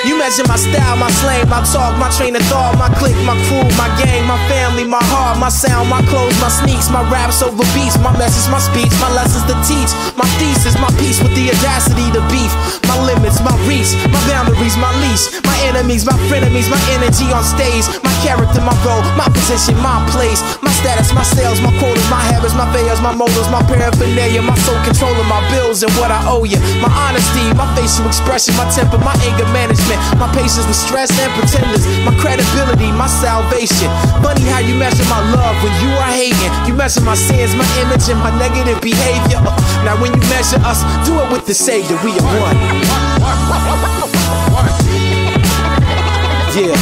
You measure my style, my slang, my talk, my train of thought, my clique, my crew, my gang, my family, my heart, my sound, my clothes, my sneaks, my raps over beats, my message, my speech, my lessons to teach, my thesis, my peace with the audacity to beef, my limits, my reach, my boundaries, my leash, my enemies, my frenemies, my energy on stage, my character, my role, my position, my place, my status, my sales, my quotas, my habits, my fails, my motives, my paraphernalia, my soul controlling my bills and what I owe you, my honesty, my facial expression, my temper, my anger management, my patience with stress and pretenders, my credibility, my salvation. Funny how you measure my love when you are hating. You measure my sins, my image, and my negative behavior. Now when you measure us, do it with the Savior. We are one. Yeah.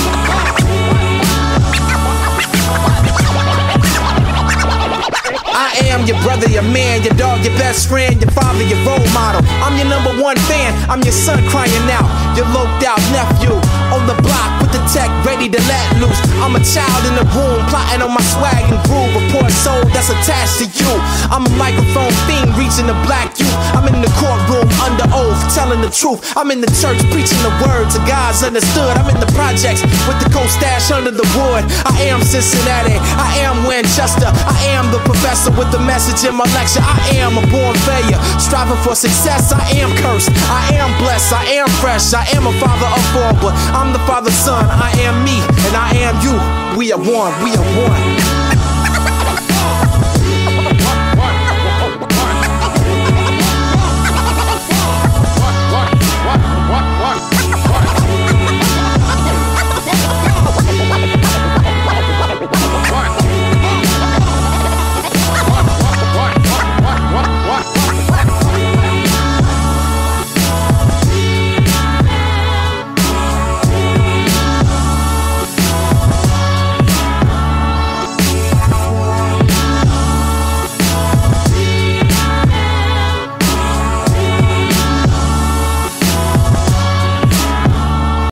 I am your brother, your man, your dog, your best friend, your father, your role model. I'm your #1 fan, I'm your son crying out, your loped out nephew on the block with the tech ready to let loose. I'm a child in the room, plotting on my swag and groove. A poor soul that's attached to you. I'm a microphone fiend reaching the black youth. I'm in the courtroom under oath, telling the truth. I'm in the church preaching the words of God's understood. I'm in the projects with the cold stash under the wood. I am Cincinnati, I am Winchester, I am the professor with the message in my lecture. I am a born failure, striving for success. I am cursed, I am blessed, I am fresh. I am a father of four, but I'm the father's son. I am me, and I am you. We are one, we are one.